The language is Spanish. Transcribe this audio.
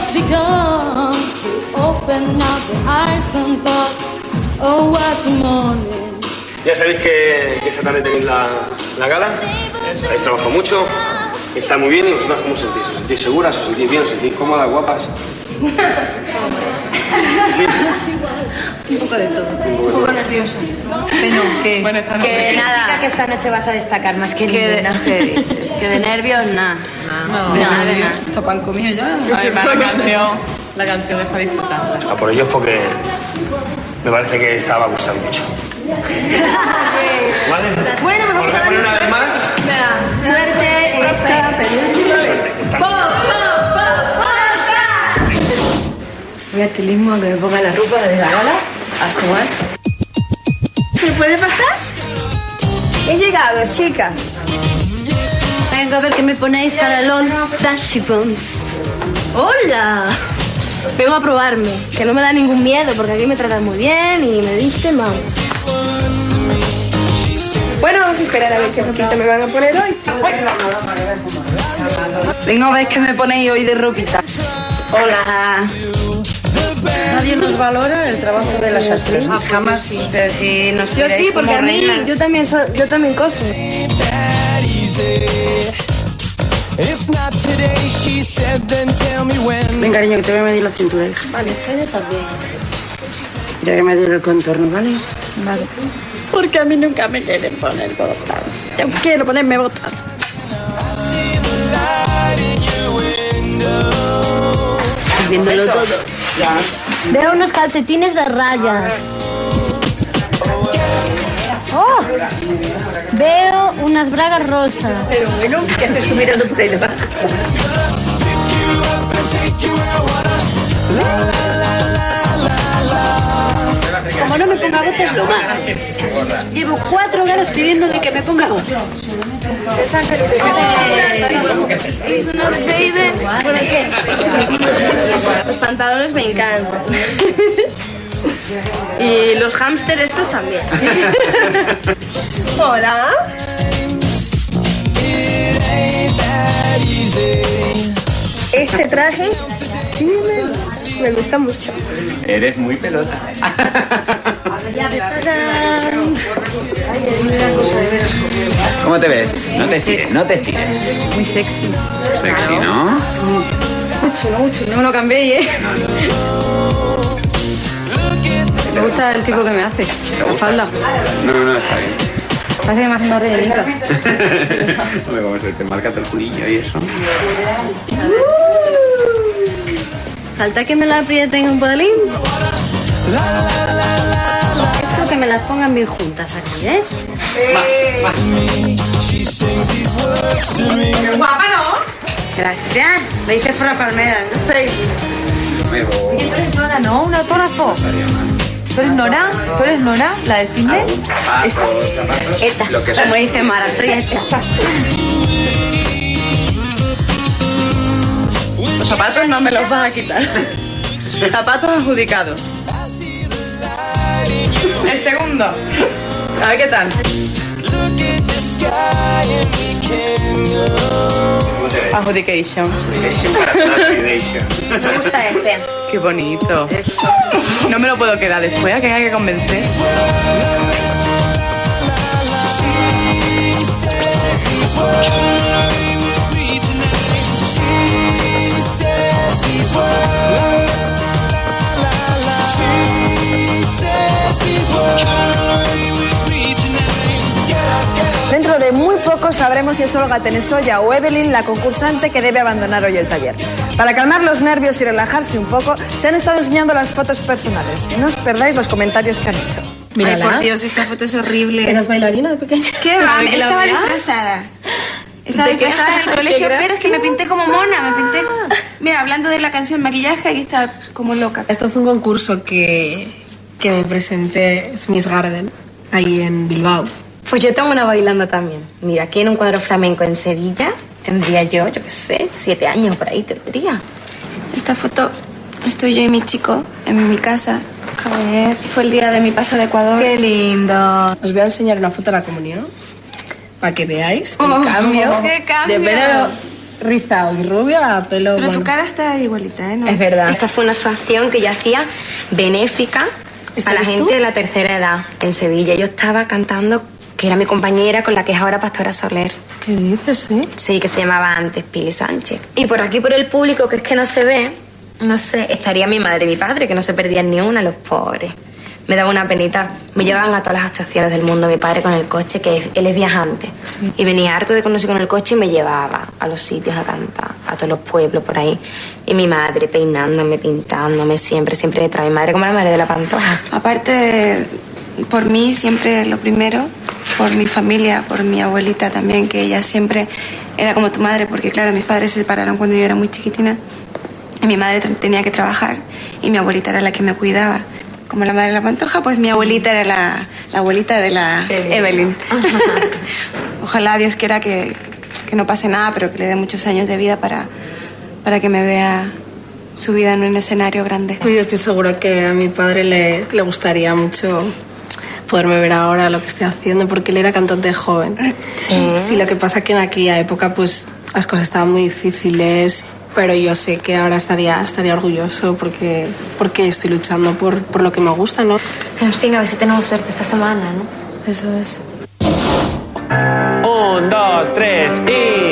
just begun. So open up your eyes and thought, oh, what a morning. Ya sabéis que esta tarde tenéis la gala. Habéis trabajado mucho. Está muy bien y vosotras cómo os sentís. ¿Os sentís seguras? ¿Os sentís bien? ¿Os sentís cómodas, guapas? Sí. Un poco de todo. Un poco nerviosa. Pero que, bueno, que nada, que esta noche vas a destacar más que ninguna. Que de nervios, nada. No, de nada. Esto pan comido ya. Además, la canción es para disfrutarla. A por ellos porque me parece que esta va a gustar mucho. ¿Vale? Bueno, me ¿Volvemos a poner una vez más? Suerte, Voy a estilismo a que me ponga la ropa de la gala a jugar. ¿Se puede pasar? He llegado, chicas. Vengo a ver qué me ponéis para el Old Dashy Bones. ¡Hola! Vengo a probarme, que no me da ningún miedo, porque aquí me tratan muy bien y me diste mal. Bueno, vamos a esperar a ver qué ropita me van a poner hoy. Vengo a ver qué me ponéis hoy de ropita. Hola. Nadie nos valora el trabajo de las sastres. Jamás. Pero si nos Yo sí, porque a mí, yo también coso. Ven, cariño, que te voy a medir la cintura. Vale, yo también. Te voy a medir el contorno, ¿vale? Vale. Porque a mí nunca me quieren poner botas. Yo quiero ponerme botas. Viéndolo todo. Veo unos calcetines de rayas. ¡Oh! Veo unas bragas rosas. Pero bueno, ¿qué haces tú mirando por ahí debajo? Como no me ponga botas, lo más. Llevo 4 horas pidiéndole que me ponga botas. Los pantalones me encantan. Y los hámster estos también. Hola. Este traje sí me gusta mucho. Eres muy pelota. ¿Cómo te ves? No te estires, no te estires. Muy sexy. Sexy, ¿no? Mucho. No me lo cambiéis, ¿eh? Me gusta el tipo que me hace. La falda. No, está bien. Parece que me hace una rellenica. Hombre, ¿cómo se te marca todo el culillo y eso? Falta que me lo aprieten un pelín. Esto que me las pongan bien juntas aquí, ¿eh? Más. Guapa, ¿no? Gracias. Lo dices por la palmera, ¿no? Me voy. ¿Tú eres Nora, no? ¿Un autógrafo? ¿Tú eres Nora? ¿Tú eres Nora? ¿La del fitness? Zapatos, Esta, lo que sea. como dice Mara, soy esta. Los zapatos no me los vas a quitar. Zapatos adjudicados. El segundo. A ver qué tal. ¿Cómo te ves? Adjudication. Me gusta ese. Qué bonito. No me lo puedo quedar después, ¿a que hay que convencer? Dentro de muy poco sabremos si es Olga Tenesoya o Evelyn la concursante que debe abandonar hoy el taller. Para calmar los nervios y relajarse un poco, se han estado enseñando las fotos personales. No os perdáis los comentarios que han hecho. Ay, por Dios, esta foto es horrible. ¿Eras bailarina de pequeña? ¿Qué va? Estaba disfrazada. Estaba disfrazada en el colegio, pero es que me pinté como mona, me pinté... Mira, hablando de la canción maquillaje, aquí está como loca. Esto fue un concurso que me presenté, es Miss Garden, ahí en Bilbao. Pues yo tengo una bailando también. Mira, aquí en un cuadro flamenco en Sevilla tendría yo qué sé, 7 años por ahí tendría. Esta foto, estoy yo y mi chico en mi casa. A ver, fue el día de mi paso de Ecuador. Qué lindo. Os voy a enseñar una foto de la comunión para que veáis el cambio. ¡Qué cambio! De pelo rizado y rubio a pelo. Pero bueno. tu cara está igualita, ¿eh? ¿No? Es verdad. Esta fue una actuación que yo hacía benéfica a la gente de la tercera edad en Sevilla. Yo estaba cantando, que era mi compañera con la que es ahora Pastora Soler. ¿Qué dices, sí? Sí, que se llamaba antes Pili Sánchez. Y por aquí, por el público, que es que no se ve, no sé, estaría mi madre y mi padre, que no se perdían ni una, los pobres. Me daba una penita. Me llevaban a todas las actuaciones del mundo, mi padre con el coche, que él es viajante. Sí. Y venía harto de conocer con el coche y me llevaba a los sitios a cantar, a todos los pueblos por ahí. Y mi madre peinándome, pintándome, siempre detrás. Mi madre como la madre de la Pantoja. Aparte, por mí siempre lo primero, por mi familia, por mi abuelita también, que ella siempre era como tu madre, porque claro, mis padres se separaron cuando yo era muy chiquitina. Y mi madre tenía que trabajar y mi abuelita era la que me cuidaba. Como la madre de la Pantoja, pues mi abuelita era la abuelita de la Evelyn. Ojalá Dios quiera que no pase nada, pero que le dé muchos años de vida para que me vea su vida en un escenario grande. Yo estoy segura que a mi padre le gustaría mucho poderme ver ahora lo que estoy haciendo, porque él era cantante joven. Sí, lo que pasa es que en aquella época pues las cosas estaban muy difíciles. Pero yo sé que ahora estaría orgulloso porque estoy luchando por lo que me gusta, ¿no? En fin, a ver si tenemos suerte esta semana, ¿no? Eso es. 1, 2, 3 y...